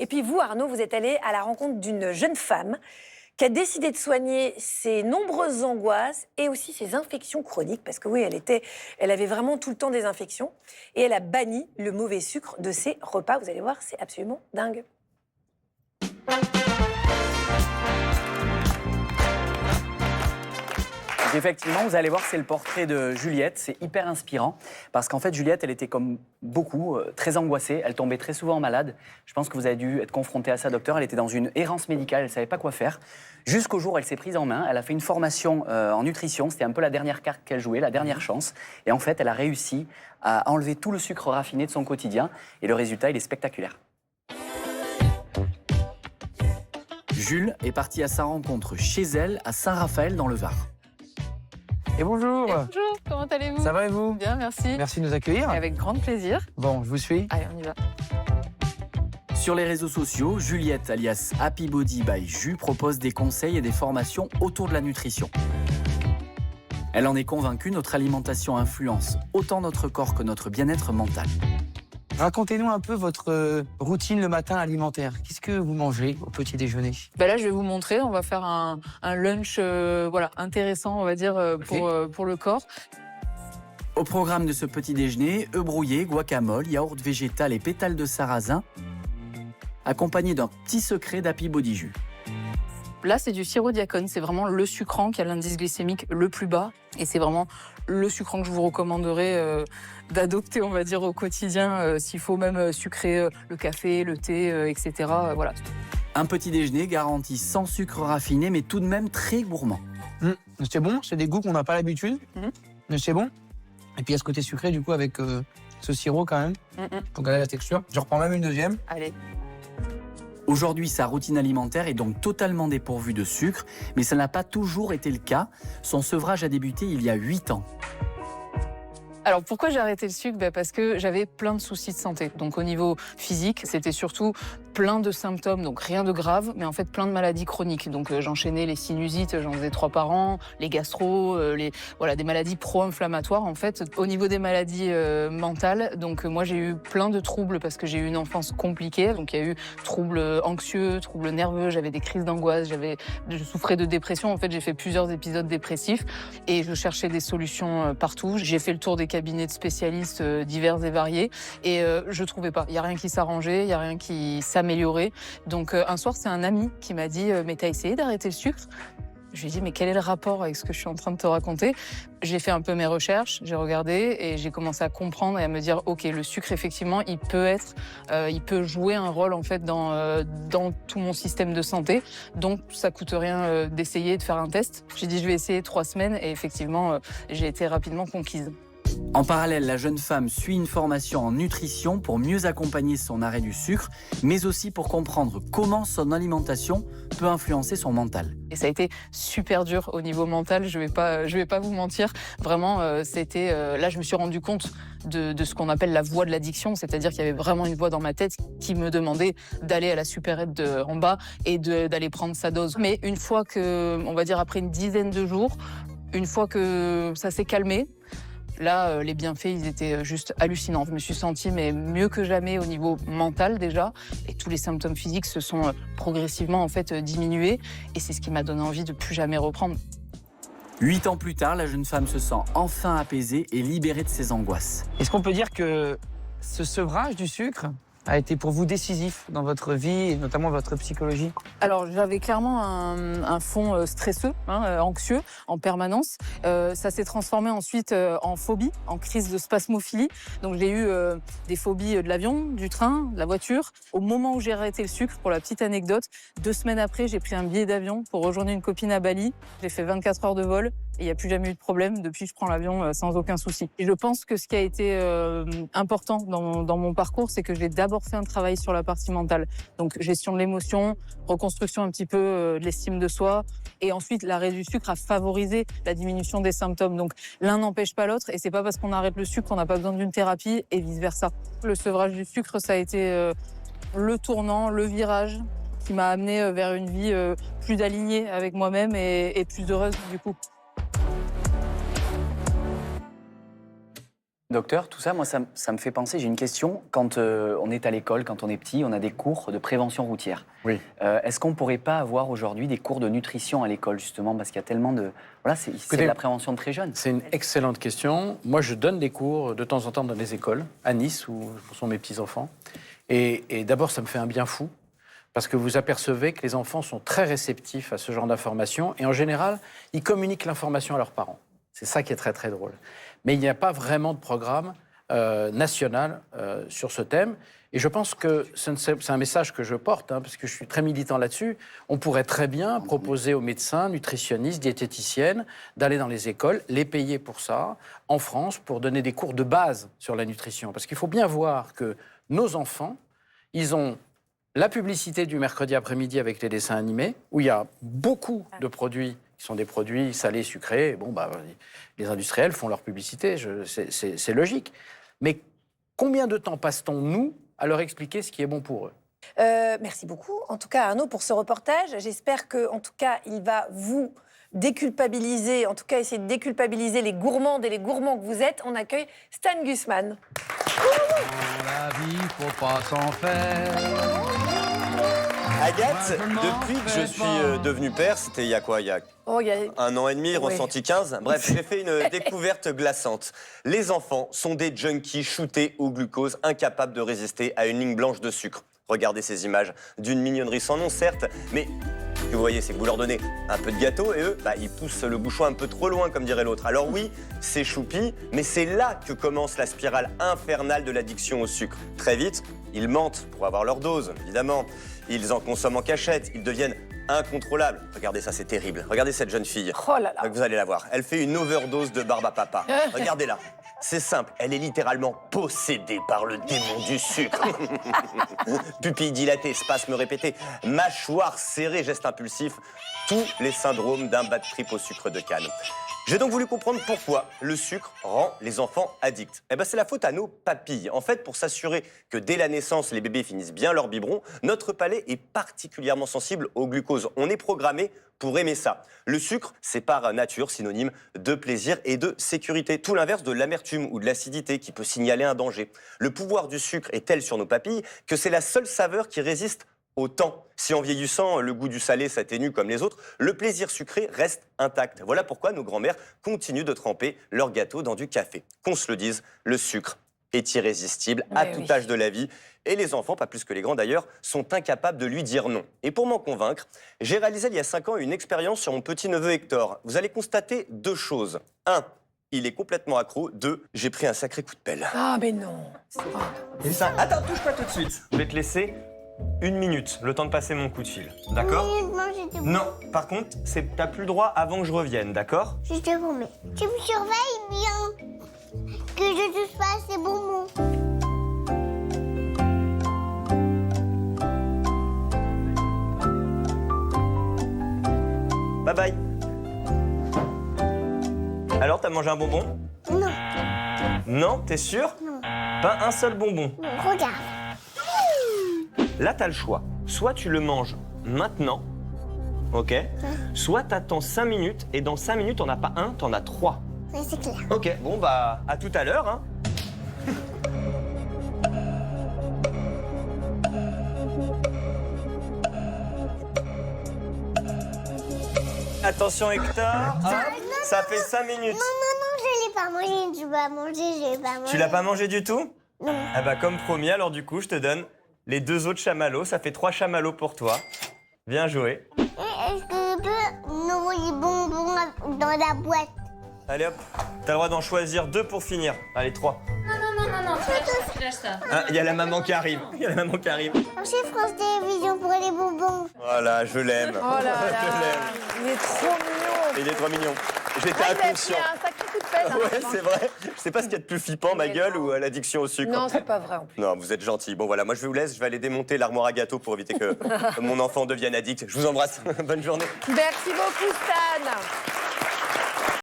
Et puis vous, Arnaud, vous êtes allé à la rencontre d'une jeune femme qui a décidé de soigner ses nombreuses angoisses et aussi ses infections chroniques, parce que oui, elle avait vraiment tout le temps des infections, et elle a banni le mauvais sucre de ses repas. Vous allez voir, c'est absolument dingue. Effectivement, vous allez voir, c'est le portrait de Juliette. C'est hyper inspirant parce qu'en fait, Juliette, elle était comme beaucoup, très angoissée. Elle tombait très souvent malade. Je pense que vous avez dû être confronté à ça, docteur. Elle était dans une errance médicale, elle ne savait pas quoi faire. Jusqu'au jour où elle s'est prise en main. Elle a fait une formation en nutrition. C'était un peu la dernière carte qu'elle jouait, la dernière chance. Et en fait, elle a réussi à enlever tout le sucre raffiné de son quotidien. Et le résultat, il est spectaculaire. Jules est parti à sa rencontre chez elle, à Saint-Raphaël, dans le Var. Et bonjour. Et bonjour, comment allez-vous? Ça va et vous? Bien, merci. Merci de nous accueillir. Et avec grand plaisir. Bon, je vous suis. Allez, on y va. Sur les réseaux sociaux, Juliette, alias Happy Body by Ju, propose des conseils et des formations autour de la nutrition. Elle en est convaincue, notre alimentation influence autant notre corps que notre bien-être mental. Racontez-nous un peu votre routine le matin alimentaire. Qu'est-ce que vous mangez au petit déjeuner? Là, je vais vous montrer. On va faire un lunch intéressant, on va dire, pour le corps. Au programme de ce petit déjeuner, œufs brouillés, guacamole, yaourt végétal et pétales de sarrasin, accompagné d'un petit secret d'Happy Body Jus. Là, c'est du sirop Diacone. C'est vraiment le sucrant qui a l'indice glycémique le plus bas. Et c'est vraiment le sucrant que je vous recommanderais d'adopter, on va dire, au quotidien. S'il faut même sucrer le café, le thé, etc. Voilà. Un petit déjeuner garanti sans sucre raffiné, mais tout de même très gourmand. C'est bon, c'est des goûts qu'on n'a pas l'habitude. Mais c'est bon. Et puis il y a ce côté sucré, du coup, avec ce sirop quand même. Pour garder la texture. Je reprends même une deuxième. Allez. Aujourd'hui, sa routine alimentaire est donc totalement dépourvue de sucre, mais ça n'a pas toujours été le cas. Son sevrage a débuté il y a 8 ans. Alors pourquoi j'ai arrêté le sucre? Parce que j'avais plein de soucis de santé. Donc au niveau physique, c'était surtout plein de symptômes, donc rien de grave, mais en fait plein de maladies chroniques. Donc j'enchaînais les sinusites, j'en faisais 3 par an, les gastro, des maladies pro-inflammatoires en fait. Au niveau des maladies mentales, donc moi j'ai eu plein de troubles parce que j'ai eu une enfance compliquée. Donc il y a eu troubles anxieux, troubles nerveux, j'avais des crises d'angoisse, je souffrais de dépression. En fait, j'ai fait plusieurs épisodes dépressifs et je cherchais des solutions partout. J'ai fait le tour des cabinets de spécialistes divers et variés et je trouvais pas. Il y a rien qui s'arrangeait, il y a rien qui s'améliorait. Donc un soir, c'est un ami qui m'a dit mais t'as essayé d'arrêter le sucre? Je lui ai dit mais quel est le rapport avec ce que je suis en train de te raconter? J'ai fait un peu mes recherches, j'ai regardé et j'ai commencé à comprendre et à me dire ok, le sucre effectivement il peut jouer un rôle en fait dans tout mon système de santé. Donc ça coûte rien d'essayer de faire un test. J'ai dit je vais essayer 3 semaines et effectivement j'ai été rapidement conquise. En parallèle, la jeune femme suit une formation en nutrition pour mieux accompagner son arrêt du sucre, mais aussi pour comprendre comment son alimentation peut influencer son mental. Et ça a été super dur au niveau mental, je vais pas vous mentir. Vraiment, là je me suis rendu compte de ce qu'on appelle la voix de l'addiction, c'est-à-dire qu'il y avait vraiment une voix dans ma tête qui me demandait d'aller à la supérette en bas et d'aller prendre sa dose. Mais une fois que, on va dire après une dizaine de jours, une fois que ça s'est calmé, là, les bienfaits, ils étaient juste hallucinants. Je me suis sentie mieux que jamais au niveau mental déjà. Et tous les symptômes physiques se sont progressivement en fait diminués. Et c'est ce qui m'a donné envie de plus jamais reprendre. 8 ans plus tard, la jeune femme se sent enfin apaisée et libérée de ses angoisses. Est-ce qu'on peut dire que ce sevrage du sucre a été pour vous décisif dans votre vie et notamment votre psychologie? Alors j'avais clairement un fond stresseux, anxieux en permanence. Ça s'est transformé ensuite en phobie, en crise de spasmophilie. Donc j'ai eu des phobies de l'avion, du train, de la voiture. Au moment où j'ai arrêté le sucre, pour la petite anecdote, 2 semaines après, j'ai pris un billet d'avion pour rejoindre une copine à Bali. J'ai fait 24 heures de vol. Et il n'y a plus jamais eu de problème. Depuis, je prends l'avion sans aucun souci. Et je pense que ce qui a été important dans mon parcours, c'est que j'ai d'abord fait un travail sur la partie mentale. Donc, gestion de l'émotion, reconstruction un petit peu de l'estime de soi. Et ensuite, l'arrêt du sucre a favorisé la diminution des symptômes. Donc, l'un n'empêche pas l'autre. Et c'est pas parce qu'on arrête le sucre qu'on n'a pas besoin d'une thérapie et vice-versa. Le sevrage du sucre, ça a été le tournant, le virage qui m'a amené vers une vie plus alignée avec moi-même et plus heureuse du coup. Docteur, tout ça, moi, ça me fait penser, j'ai une question. Quand on est à l'école, quand on est petit, on a des cours de prévention routière. Oui. Est-ce qu'on ne pourrait pas avoir aujourd'hui des cours de nutrition à l'école, justement, parce qu'il y a tellement de... Voilà, c'est de la prévention de très jeune. C'est une excellente question. Moi, je donne des cours de temps en temps dans les écoles, à Nice, où sont mes petits-enfants. Et d'abord, ça me fait un bien fou, parce que vous apercevez que les enfants sont très réceptifs à ce genre d'informations, et en général, ils communiquent l'information à leurs parents. C'est ça qui est très, très drôle. Mais il n'y a pas vraiment de programme national sur ce thème. Et je pense que c'est un message que je porte, parce que je suis très militant là-dessus. On pourrait très bien proposer aux médecins, nutritionnistes, diététiciennes d'aller dans les écoles, les payer pour ça, en France, pour donner des cours de base sur la nutrition. Parce qu'il faut bien voir que nos enfants, ils ont la publicité du mercredi après-midi avec les dessins animés, où il y a beaucoup de produits qui sont des produits salés, sucrés. Bon, les industriels font leur publicité, c'est logique. Mais combien de temps passe-t-on, nous, à leur expliquer ce qui est bon pour eux? Merci beaucoup, en tout cas Arnaud, pour ce reportage. J'espère que, en tout cas, il va vous déculpabiliser, en tout cas essayer de déculpabiliser les gourmandes et les gourmands que vous êtes. On accueille Stan Gusman. Dans la vie, faut pas s'en faire. Agathe, depuis que je suis devenu père, c'était il y a quoi? Il y a 1 an et demi, ressenti 15. Bref, j'ai fait une découverte glaçante. Les enfants sont des junkies shootés au glucose, incapables de résister à une ligne blanche de sucre. Regardez ces images d'une mignonnerie sans nom, certes, mais ce que vous voyez, c'est que vous leur donnez un peu de gâteau et eux, ils poussent le bouchon un peu trop loin, comme dirait l'autre. Alors oui, c'est choupi, mais c'est là que commence la spirale infernale de l'addiction au sucre. Très vite, ils mentent pour avoir leur dose, évidemment. Ils en consomment en cachette, ils deviennent incontrôlables. Regardez ça, c'est terrible. Regardez cette jeune fille. Oh là là. Vous allez la voir. Elle fait une overdose de barbe à papa. Regardez-la. C'est simple, elle est littéralement possédée par le démon du sucre. Pupilles dilatées, spasmes répétés, mâchoire serrée, gestes impulsifs, tous les syndromes d'un bad trip au sucre de canne. J'ai donc voulu comprendre pourquoi le sucre rend les enfants addicts. C'est la faute à nos papilles. En fait, pour s'assurer que dès la naissance, les bébés finissent bien leur biberon, notre palais est particulièrement sensible au glucose. On est programmé pour aimer ça. Le sucre, c'est par nature synonyme de plaisir et de sécurité. Tout l'inverse de l'amertume ou de l'acidité qui peut signaler un danger. Le pouvoir du sucre est tel sur nos papilles que c'est la seule saveur qui résiste au temps. Si en vieillissant, le goût du salé s'atténue comme les autres, le plaisir sucré reste intact. Voilà pourquoi nos grands-mères continuent de tremper leur gâteau dans du café. Qu'on se le dise, le sucre est irrésistible à tout âge de la vie. Et les enfants, pas plus que les grands d'ailleurs, sont incapables de lui dire non. Et pour m'en convaincre, j'ai réalisé il y a 5 ans une expérience sur mon petit-neveu Hector. Vous allez constater 2 choses. 1, il est complètement accro. 2, j'ai pris un sacré coup de pelle. Ah mais non. Et ça, attends, touche pas tout de suite. Je vais te laisser 1 minute, le temps de passer mon coup de fil. D'accord? Non, par contre, t'as plus le droit avant que je revienne, d'accord? Je te promets. Tu me surveilles bien. Que je touche pas à ces bonbons. Bye bye. Alors, t'as mangé un bonbon? Non. Non, t'es sûr? Non. Pas un seul bonbon. Non, regarde. Là, t'as le choix. Soit tu le manges maintenant, ok? Soit t'attends 5 minutes et dans 5 minutes, t'en as pas un, t'en as 3. Oui, c'est clair. Ok, bon bah, à tout à l'heure, hein. Attention Hector, ça fait 5 minutes. Non, je l'ai pas mangé, je vais pas manger, je vais pas manger. Tu l'as pas mangé du tout? Non. Ah bah comme promis, alors du coup, je te donne les 2 autres chamallows. Ça fait 3 chamallows pour toi. Bien joué. Est-ce que je peux nourrir les bonbons dans la boîte? Allez hop, t'as le droit d'en choisir 2 pour finir. Allez, 3. Non, tu lâches ça. Ah, il y a la maman qui arrive. Il y a la maman qui arrive. Chez France Télévisions pour les bonbons. Voilà, je l'aime. Oh là là. Je l'aime. Il est trop mignon. Il est trop mignon. J'étais Il a pris inconscient. un sacré coup de pelle. hein, Ouais, franchement. c'est vrai. Je sais pas ce qu'il y a de plus flippant, ma gueule ou l'addiction au sucre. Non, c'est pas vrai en plus. Non, vous êtes gentil. Bon voilà, moi je vous laisse, je vais aller démonter l'armoire à gâteaux pour éviter que mon enfant devienne addict. Je vous embrasse. Bonne journée. Merci beaucoup Stan.